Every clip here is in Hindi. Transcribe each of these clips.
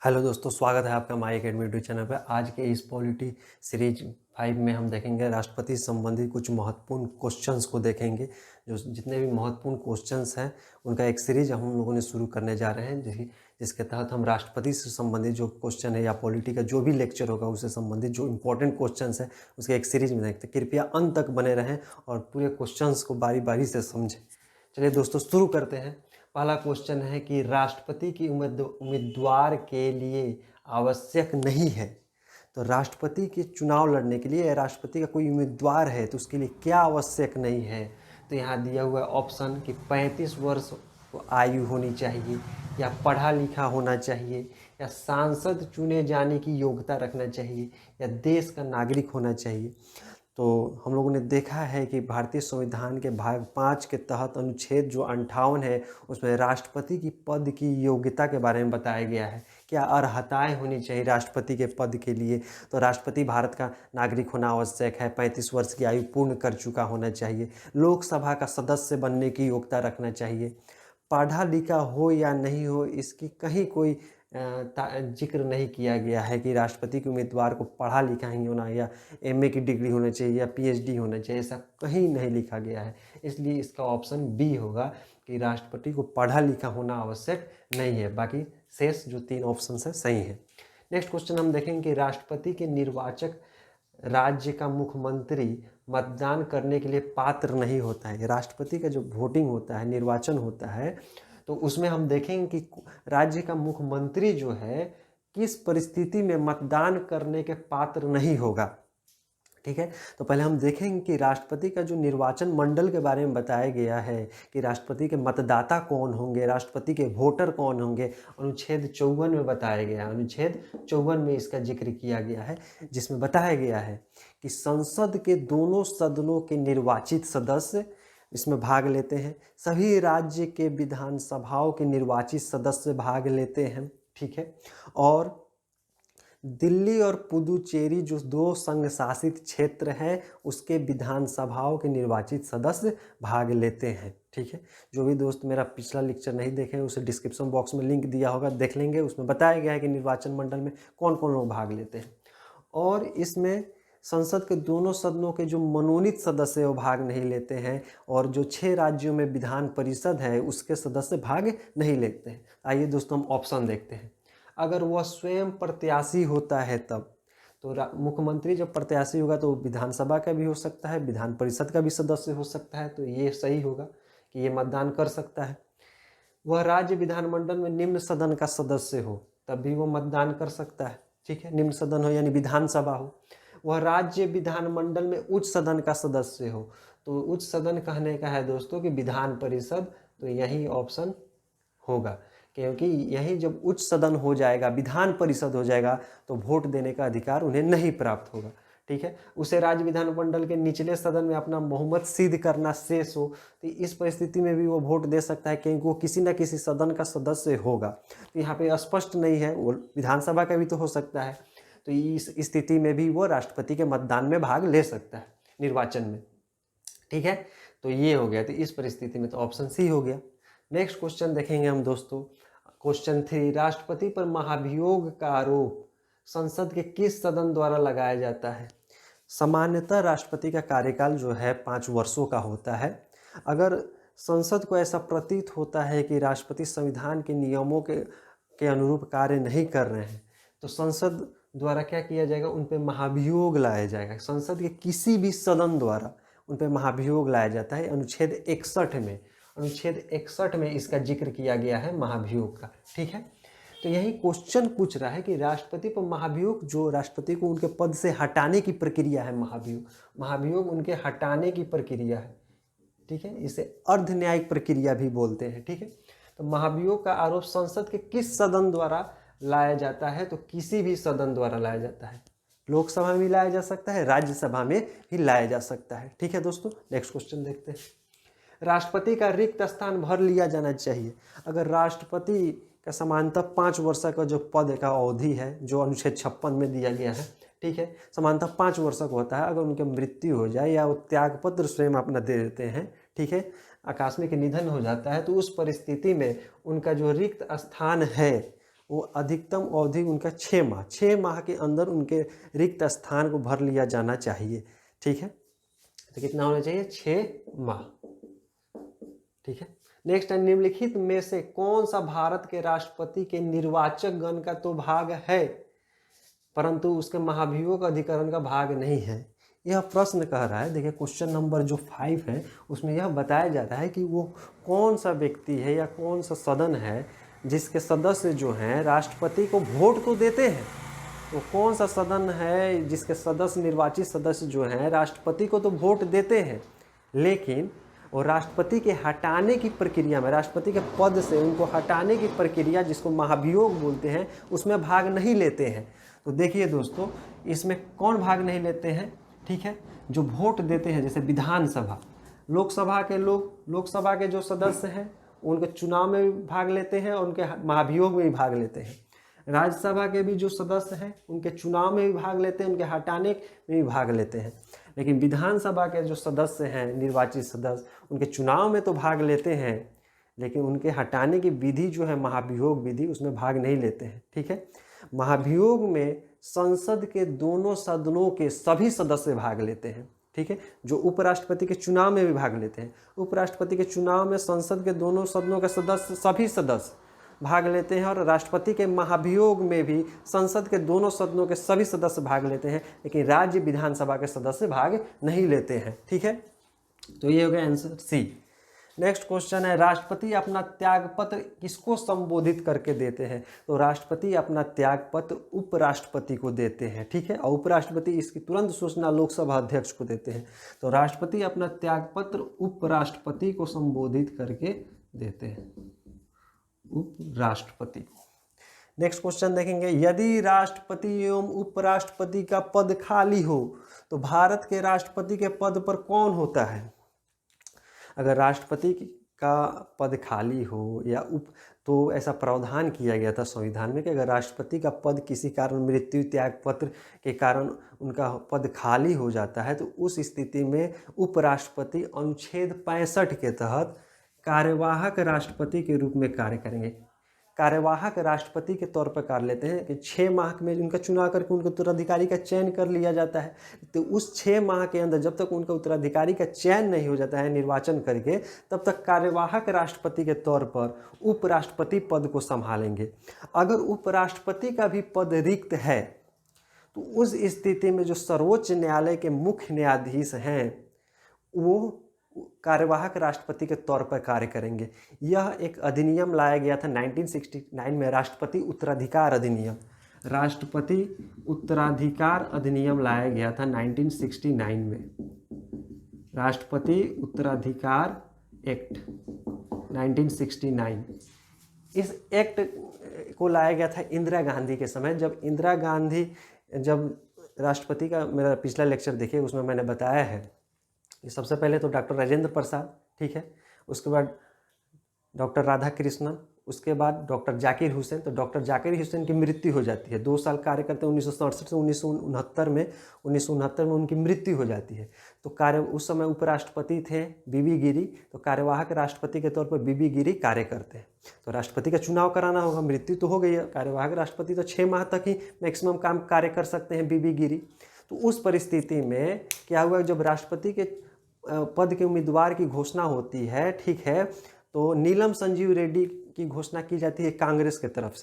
हेलो दोस्तों, स्वागत है आपका माई अकेडमी यूट्यूब चैनल पर। आज के इस पॉलिटी सीरीज 5 में हम देखेंगे राष्ट्रपति से संबंधित कुछ महत्वपूर्ण क्वेश्चंस को देखेंगे। जो जितने भी महत्वपूर्ण क्वेश्चंस हैं उनका एक सीरीज हम लोगों ने शुरू करने जा रहे हैं, जिसके तहत हम राष्ट्रपति से संबंधित जो क्वेश्चन है या पॉलिटी का जो भी लेक्चर होगा उससे संबंधित जो इंपॉर्टेंट क्वेश्चन है उसके एक सीरीज में देखते हैं। कृपया अंत तक बने रहें और पूरे क्वेश्चन को बारी बारी से समझें। चलिए दोस्तों, शुरू करते हैं। पहला क्वेश्चन है कि राष्ट्रपति की उम्मीदवार के लिए आवश्यक नहीं है। तो राष्ट्रपति के चुनाव लड़ने के लिए राष्ट्रपति का कोई उम्मीदवार है तो उसके लिए क्या आवश्यक नहीं है। तो यहाँ दिया हुआ है ऑप्शन कि 35 वर्ष आयु होनी चाहिए, या पढ़ा लिखा होना चाहिए, या सांसद चुने जाने की योग्यता रखना चाहिए, या देश का नागरिक होना चाहिए। तो हम लोगों ने देखा है कि भारतीय संविधान के भाग 5 के तहत अनुच्छेद जो 58 है उसमें राष्ट्रपति की पद की योग्यता के बारे में बताया गया है। क्या अर्हताएं होनी चाहिए राष्ट्रपति के पद के लिए। तो राष्ट्रपति भारत का नागरिक होना आवश्यक है, 35 वर्ष की आयु पूर्ण कर चुका होना चाहिए, लोकसभा का सदस्य बनने की योग्यता रखना चाहिए, पढ़ा लिखा हो या नहीं हो इसकी कहीं कोई जिक्र नहीं किया गया है कि राष्ट्रपति के उम्मीदवार को पढ़ा लिखा ही होना या एमए की डिग्री होना चाहिए या पीएचडी होना चाहिए, ऐसा कहीं नहीं लिखा गया है। इसलिए इसका ऑप्शन बी होगा कि राष्ट्रपति को पढ़ा लिखा होना आवश्यक नहीं है। बाकी शेष जो 3 ऑप्शन है सही है। नेक्स्ट क्वेश्चन हम देखेंगे कि राष्ट्रपति के निर्वाचक राज्य का मुख्यमंत्री मतदान करने के लिए पात्र नहीं होता है। राष्ट्रपति का जो वोटिंग होता है, निर्वाचन होता है, तो उसमें हम देखेंगे कि राज्य का मुख्यमंत्री जो है किस परिस्थिति में मतदान करने के पात्र नहीं होगा। ठीक है, तो पहले हम देखेंगे कि राष्ट्रपति का जो निर्वाचन मंडल के बारे में बताया गया है कि राष्ट्रपति के मतदाता कौन होंगे, राष्ट्रपति के वोटर कौन होंगे। अनुच्छेद 54 में बताया गया है। अनुच्छेद 54 में इसका जिक्र किया गया है, जिसमें बताया गया है कि संसद के दोनों सदनों के निर्वाचित सदस्य इसमें भाग लेते हैं, सभी राज्य के विधानसभाओं के निर्वाचित सदस्य भाग लेते हैं। ठीक है, और दिल्ली और पुदुचेरी जो 2 संघ शासित क्षेत्र हैं उसके विधानसभाओं के निर्वाचित सदस्य भाग लेते हैं। ठीक है, जो भी दोस्त मेरा पिछला लेक्चर नहीं देखे उसे डिस्क्रिप्शन बॉक्स में लिंक दिया होगा, देख लेंगे। उसमें बताया गया है कि निर्वाचन मंडल में कौन कौन लोग भाग लेते हैं। और इसमें संसद के दोनों सदनों के जो मनोनीत सदस्य वो भाग नहीं लेते हैं, और जो 6 राज्यों में विधान परिषद है उसके सदस्य भाग नहीं लेते हैं। आइए दोस्तों, हम ऑप्शन देखते हैं। अगर वह स्वयं प्रत्याशी होता है तब तो मुख्यमंत्री जब प्रत्याशी होगा तो विधानसभा का भी हो सकता है, विधान परिषद का भी सदस्य हो सकता है, तो ये सही होगा कि ये मतदान कर सकता है। वह राज्य विधानमंडल में निम्न सदन का सदस्य हो तब भी वो मतदान कर सकता है। ठीक है, निम्न सदन हो यानी विधानसभा हो। वह राज्य विधानमंडल में उच्च सदन का सदस्य हो, तो उच्च सदन कहने का है दोस्तों कि विधान परिषद, तो यही ऑप्शन होगा, क्योंकि यही जब उच्च सदन हो जाएगा, विधान परिषद हो जाएगा, तो वोट देने का अधिकार उन्हें नहीं प्राप्त होगा। ठीक है, उसे राज्य विधानमंडल के निचले सदन में अपना बहुमत सिद्ध करना शेष हो, तो इस परिस्थिति में भी वो वोट दे सकता है क्योंकि वो किसी न किसी सदन का सदस्य होगा। तो यहाँ पे स्पष्ट नहीं है, वो विधानसभा का भी तो हो सकता है, तो इस स्थिति में भी वो राष्ट्रपति के मतदान में भाग ले सकता है, निर्वाचन में। ठीक है, तो ये हो गया। तो इस परिस्थिति में तो ऑप्शन सी हो गया। नेक्स्ट क्वेश्चन देखेंगे हम दोस्तों। क्वेश्चन 3, राष्ट्रपति पर महाभियोग का आरोप संसद के किस सदन द्वारा लगाया जाता है। सामान्यतः राष्ट्रपति का कार्यकाल जो है 5 वर्षों का होता है। अगर संसद को ऐसा प्रतीत होता है कि राष्ट्रपति संविधान के नियमों के अनुरूप कार्य नहीं कर रहे हैं, तो संसद द्वारा क्या किया जाएगा, उन पर महाभियोग लाया जाएगा। संसद के किसी भी सदन द्वारा उन पर महाभियोग लाया जाता है। अनुच्छेद 61 में इसका जिक्र किया गया है महाभियोग का। ठीक है, तो यही क्वेश्चन पूछ रहा है कि राष्ट्रपति पर महाभियोग, जो राष्ट्रपति को उनके पद से हटाने की प्रक्रिया है, महाभियोग उनके हटाने की प्रक्रिया है। ठीक है, इसे अर्ध न्यायिक प्रक्रिया भी बोलते हैं। ठीक है, तो महाभियोग का आरोप संसद के किस सदन द्वारा लाया जाता है, तो किसी भी सदन द्वारा लाया जाता है। लोकसभा में भी लाया जा सकता है, राज्यसभा में भी लाया जा सकता है। ठीक है दोस्तों, नेक्स्ट क्वेश्चन देखते हैं। राष्ट्रपति का रिक्त स्थान भर लिया जाना चाहिए। अगर राष्ट्रपति का समानतः 5 वर्ष का जो पद का अवधि है, जो अनुच्छेद 56 में दिया गया है, ठीक है, समानतः 5 वर्ष का होता है। अगर उनकी मृत्यु हो जाए या वो त्यागपत्र स्वयं अपना दे देते हैं, ठीक है, आकस्मिक निधन हो जाता है, तो उस परिस्थिति में उनका जो रिक्त स्थान है वो अधिकतम अवधि उनका 6 माह, 6 माह के अंदर उनके रिक्त स्थान को भर लिया जाना चाहिए। ठीक है, तो कितना होना चाहिए? 6 माह। ठीक है, नेक्स्ट है, निम्नलिखित में से कौन सा भारत के राष्ट्रपति के निर्वाचक गण का तो भाग है परंतु उसके महाभियोग अधिकरण का भाग नहीं है? यह प्रश्न कह रहा है, देखिए क्वेश्चन नंबर जो 5 है उसमें यह बताया जाता है कि वो कौन सा व्यक्ति है या कौन सा सदन है जिसके सदस्य जो हैं राष्ट्रपति को वोट तो देते हैं। तो कौन सा सदन है जिसके सदस्य, निर्वाचित सदस्य जो हैं राष्ट्रपति को तो वोट देते हैं, लेकिन और राष्ट्रपति के हटाने की प्रक्रिया में, राष्ट्रपति के पद से उनको हटाने की प्रक्रिया जिसको महाभियोग बोलते हैं, उसमें भाग नहीं लेते हैं। तो देखिए दोस्तों, इसमें कौन भाग नहीं लेते हैं? ठीक है, जो वोट देते हैं, जैसे विधानसभा, लोकसभा के लोग, लोकसभा के जो सदस्य हैं उनके चुनाव में भी भाग लेते हैं और उनके महाभियोग में भी भाग लेते हैं। राज्यसभा के भी जो सदस्य हैं उनके चुनाव में भी भाग लेते हैं, उनके हटाने में भी भाग लेते हैं। लेकिन विधानसभा के जो सदस्य हैं, निर्वाचित सदस्य, उनके चुनाव में तो भाग लेते हैं लेकिन उनके हटाने की विधि जो है महाभियोग विधि, उसमें भाग नहीं लेते हैं। ठीक है, महाभियोग में संसद के दोनों सदनों के सभी सदस्य भाग लेते हैं। ठीक है, जो उपराष्ट्रपति के चुनाव में भी भाग लेते हैं, उपराष्ट्रपति के चुनाव में संसद के दोनों सदनों के सदस्य, सभी सदस्य भाग लेते हैं, और राष्ट्रपति के महाभियोग में भी संसद के दोनों सदनों के सभी सदस्य भाग लेते हैं, लेकिन राज्य विधानसभा के सदस्य भाग नहीं लेते हैं। ठीक है, तो ये हो गया आंसर सी। नेक्स्ट क्वेश्चन है, राष्ट्रपति अपना त्यागपत्र किसको संबोधित करके देते हैं? तो राष्ट्रपति अपना त्यागपत्र उपराष्ट्रपति को देते हैं। ठीक है, और उपराष्ट्रपति इसकी तुरंत सूचना लोकसभा अध्यक्ष को देते हैं। तो राष्ट्रपति अपना त्यागपत्र उपराष्ट्रपति को संबोधित करके देते हैं, उपराष्ट्रपति को। नेक्स्ट क्वेश्चन देखेंगे, यदि राष्ट्रपति एवं उपराष्ट्रपति का पद खाली हो तो भारत के राष्ट्रपति के पद पर कौन होता है? अगर राष्ट्रपति का पद खाली हो या तो ऐसा प्रावधान किया गया था संविधान में कि अगर राष्ट्रपति का पद किसी कारण, मृत्यु, त्यागपत्र के कारण उनका पद खाली हो जाता है, तो उस स्थिति में उपराष्ट्रपति अनुच्छेद 65 के तहत कार्यवाहक राष्ट्रपति के रूप में कार्य करेंगे। कार्यवाहक राष्ट्रपति के तौर पर कार्य लेते हैं कि 6 माह में उनका चुनाव करके उनके उत्तराधिकारी का चयन कर लिया जाता है। तो उस 6 माह के अंदर जब तक उनका उत्तराधिकारी का चयन नहीं हो जाता है निर्वाचन करके, तब तक कार्यवाहक राष्ट्रपति के तौर पर उपराष्ट्रपति पद को संभालेंगे। अगर उपराष्ट्रपति का भी पद रिक्त है तो उस स्थिति में जो सर्वोच्च न्यायालय के मुख्य न्यायाधीश हैं वो कार्यवाहक राष्ट्रपति के तौर पर कार्य करेंगे। यह एक अधिनियम लाया गया था 1969 में, राष्ट्रपति उत्तराधिकार अधिनियम। राष्ट्रपति उत्तराधिकार अधिनियम लाया गया था 1969 में, राष्ट्रपति उत्तराधिकार एक्ट 1969। इस एक्ट को लाया गया था इंदिरा गांधी के समय, जब इंदिरा गांधी जब राष्ट्रपति का, मेरा पिछला लेक्चर देखिए उसमें मैंने बताया है। सबसे पहले तो डॉक्टर राजेंद्र प्रसाद, ठीक है, उसके बाद डॉक्टर राधाकृष्णन, उसके बाद डॉक्टर जाकिर हुसैन। तो डॉक्टर जाकिर हुसैन की मृत्यु हो जाती है, 2 साल कार्य करते हैं 1967 से 1969 में उनकी मृत्यु हो जाती है। तो उस समय उपराष्ट्रपति थे बीबी गिरी, तो कार्यवाहक राष्ट्रपति के तौर पर बीबी गिरी कार्य करते हैं। तो राष्ट्रपति का चुनाव कराना होगा, मृत्यु तो हो गई है, कार्यवाहक राष्ट्रपति तो 6 माह तक ही मैक्सिमम काम कार्य कर सकते हैं बीबी गिरी। तो उस परिस्थिति में क्या हुआ, जब राष्ट्रपति के पद के उम्मीदवार की घोषणा होती है, ठीक है, तो नीलम संजीव रेड्डी की घोषणा की जाती है कांग्रेस की तरफ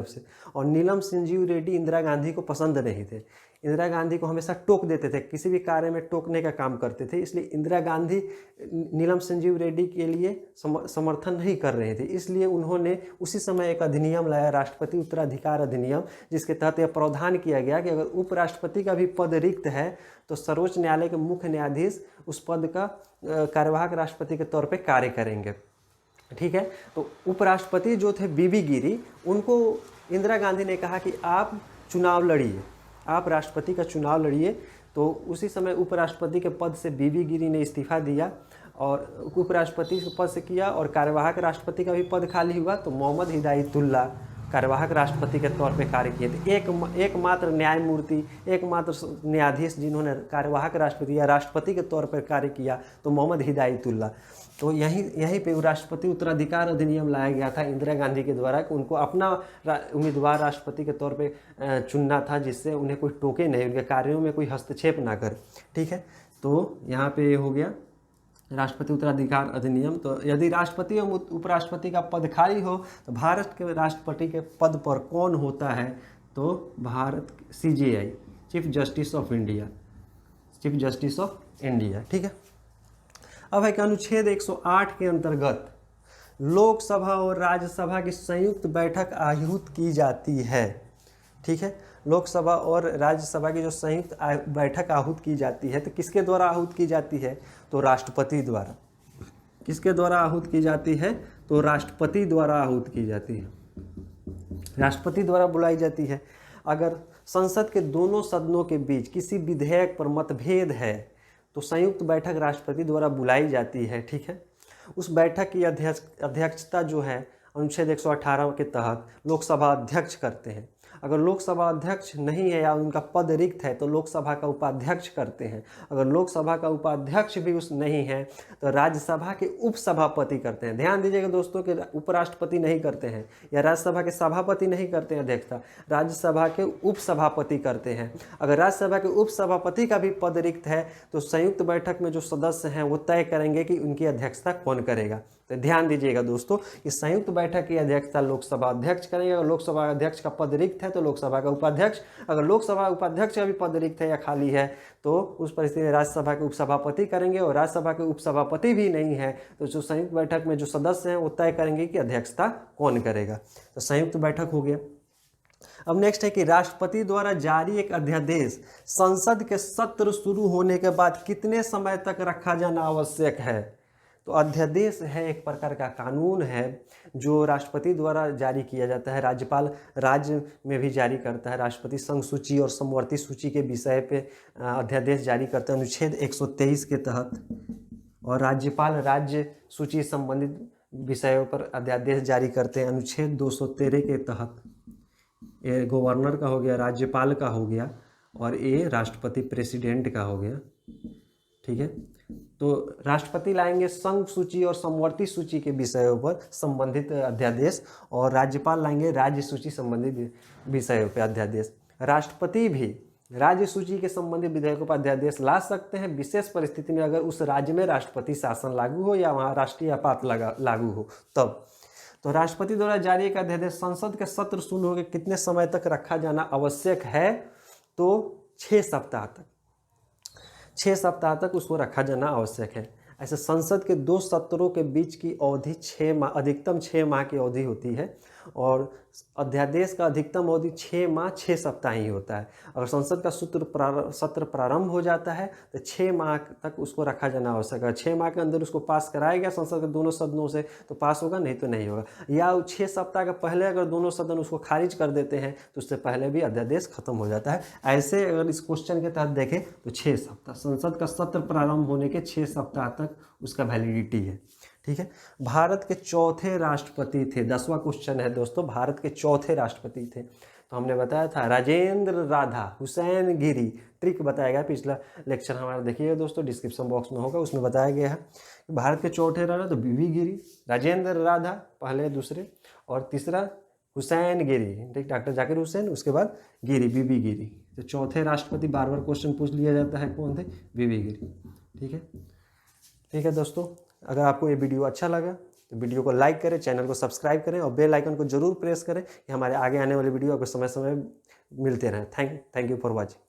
से। और नीलम संजीव रेड्डी इंदिरा गांधी को पसंद नहीं थे, इंदिरा गांधी को हमेशा टोक देते थे, किसी भी कार्य में टोकने का काम करते थे। इसलिए इंदिरा गांधी नीलम संजीव रेड्डी के लिए समर्थन नहीं कर रहे थे। इसलिए उन्होंने उसी समय एक अधिनियम लाया, राष्ट्रपति उत्तराधिकार अधिनियम, जिसके तहत यह प्रावधान किया गया कि अगर उपराष्ट्रपति का भी पद रिक्त है तो सर्वोच्च न्यायालय के मुख्य न्यायाधीश उस पद का कार्यवाहक राष्ट्रपति के तौर पर कार्य करेंगे। ठीक है, तो उपराष्ट्रपति जो थे बीबी गिरी, उनको इंदिरा गांधी ने कहा कि आप चुनाव लड़िए, आप राष्ट्रपति का चुनाव लड़िए। तो उसी समय उपराष्ट्रपति के पद से बीबी गिरी ने इस्तीफा दिया और उपराष्ट्रपति के पद से किया, और कार्यवाहक राष्ट्रपति का भी पद खाली हुआ। तो मोहम्मद हिदायतुल्लाह कार्यवाहक राष्ट्रपति के तौर पे कार्य किए थे। एकमात्र न्यायमूर्ति, एकमात्र न्यायाधीश जिन्होंने कार्यवाहक राष्ट्रपति या राष्ट्रपति के तौर पर कार्य किया तो मोहम्मद हिदायतुल्लाह। तो यहीं पे राष्ट्रपति उत्तराधिकार अधिनियम लाया गया था इंदिरा गांधी के द्वारा कि उनको अपना उम्मीदवार राष्ट्रपति के तौर पे चुनना था, जिससे उन्हें कोई टोके नहीं, उनके कार्यों में कोई हस्तक्षेप ना करे। ठीक है, तो यहाँ पे हो गया राष्ट्रपति उत्तराधिकार अधिनियम। तो यदि राष्ट्रपति एवं उपराष्ट्रपति का पद खाली हो तो भारत के राष्ट्रपति के पद पर कौन होता है? तो Bharat CJI, chief justice of India, chief justice of India. ठीक है, अब है कि अनुच्छेद 108 के अंतर्गत लोकसभा और राज्यसभा की संयुक्त बैठक आहूत की जाती है। ठीक है, लोकसभा और राज्यसभा की जो संयुक्त बैठक आहूत की जाती है तो किसके द्वारा आहूत की जाती है? तो राष्ट्रपति द्वारा। किसके द्वारा आहूत की जाती है? तो राष्ट्रपति द्वारा आहूत की जाती है, राष्ट्रपति द्वारा बुलाई जाती है। अगर संसद के दोनों सदनों के बीच किसी विधेयक पर मतभेद है तो संयुक्त बैठक राष्ट्रपति द्वारा बुलाई जाती है। ठीक है, उस बैठक की अध्यक्षता जो है अनुच्छेद 118 के तहत लोकसभा अध्यक्ष करते हैं। अगर लोकसभा अध्यक्ष नहीं है या उनका पद रिक्त है तो लोकसभा का उपाध्यक्ष करते हैं। अगर लोकसभा का उपाध्यक्ष भी उस नहीं है तो राज्यसभा के उपसभापति करते हैं। ध्यान दीजिएगा दोस्तों कि उपराष्ट्रपति नहीं करते हैं या राज्यसभा के सभापति नहीं करते हैं अध्यक्षता, राज्यसभा के उपसभापति करते हैं। अगर राज्यसभा के उपसभापति का भी पद रिक्त है तो संयुक्त बैठक में जो सदस्य हैं वो तय करेंगे कि उनकी अध्यक्षता कौन करेगा। तो ध्यान दीजिएगा दोस्तों कि संयुक्त बैठक की अध्यक्षता लोकसभा अध्यक्ष करेंगे। अगर लोकसभा अध्यक्ष का पद रिक्त है तो लोकसभा का उपाध्यक्ष, अगर लोकसभा उपाध्यक्ष का भी पद रिक्त है या खाली है तो उस परिस्थिति में राज्यसभा के उपसभापति करेंगे। और राज्यसभा के उपसभापति भी नहीं है तो जो संयुक्त बैठक में जो सदस्य हैं वो तय करेंगे कि अध्यक्षता कौन करेगा। तो संयुक्त बैठक हो गया। अब नेक्स्ट है कि राष्ट्रपति द्वारा जारी एक अध्यादेश संसद के सत्र शुरू होने के बाद कितने समय तक रखा जाना आवश्यक है? तो अध्यादेश है एक प्रकार का कानून है जो राष्ट्रपति द्वारा जारी किया जाता है। राज्यपाल राज्य में भी जारी करता है। राष्ट्रपति संघ सूची और समवर्ती सूची के विषय पे अध्यादेश जारी करते हैं अनुच्छेद 123 के तहत, और राज्यपाल राज्य सूची संबंधित विषयों पर अध्यादेश जारी करते हैं अनुच्छेद 213 के तहत। ये गवर्नर का हो गया, राज्यपाल का हो गया, और ये राष्ट्रपति प्रेसिडेंट का हो गया। ठीक है, तो राष्ट्रपति लाएंगे संघ सूची और समवर्ती सूची के विषयों पर संबंधित अध्यादेश, और राज्यपाल लाएंगे राज्य सूची संबंधित विषयों पर अध्यादेश। राष्ट्रपति भी राज्य सूची के संबंधित विधेयकों पर अध्यादेश ला सकते हैं विशेष परिस्थिति में, अगर उस राज्य में राष्ट्रपति शासन लागू हो या वहाँ राष्ट्रीय आपात लागू हो तब। तो राष्ट्रपति द्वारा जारी एक अध्यादेश संसद के सत्र शुरू होकर कितने समय तक रखा जाना आवश्यक है? तो 6 सप्ताह तक, 6 सप्ताह तक उसको रखा जाना आवश्यक है। ऐसे संसद के 2 सत्रों के बीच की अवधि 6 माह, अधिकतम 6 माह की अवधि होती है, और अध्यादेश का अधिकतम अवधि 6 माह 6 सप्ताह ही होता है। अगर संसद का सत्र प्रारंभ हो जाता है तो 6 माह तक उसको रखा जाना आवश्यक है। 6 माह के अंदर उसको पास कराया गया संसद के दोनों सदनों से तो पास होगा, नहीं तो नहीं होगा। या 6 सप्ताह के पहले अगर दोनों सदन उसको खारिज कर देते हैं तो उससे पहले भी अध्यादेश खत्म हो जाता है। ऐसे अगर इस क्वेश्चन के तहत देखें तो 6 सप्ताह, संसद का सत्र प्रारंभ होने के 6 सप्ताह तक उसका वैलिडिटी है। ठीक है, भारत के चौथे राष्ट्रपति थे, 10वां क्वेश्चन है दोस्तों, भारत के चौथे राष्ट्रपति थे। तो हमने बताया था राजेंद्र राधा हुसैन गिरी, ट्रिक बताया गया पिछला लेक्चर हमारा देखिएगा दोस्तों, डिस्क्रिप्शन बॉक्स में होगा, उसमें बताया गया है भारत के चौथे राजा तो बीवी गिरी, राजेंद्र राधा पहले, दूसरे, और तीसरा हुसैन गिरी, ठीक, डॉक्टर जाकिर हुसैन, उसके बाद गिरी, बीबी गिरी। तो चौथे राष्ट्रपति बार बार क्वेश्चन पूछ लिया जाता है, कौन थे? बीबी गिरी। ठीक है दोस्तों, अगर आपको ये वीडियो अच्छा लगा तो वीडियो को लाइक करें, चैनल को सब्सक्राइब करें और बेल आइकन को जरूर प्रेस करें कि हमारे आगे आने वाले वीडियो आपको समय समय मिलते रहें। Thank you for watching.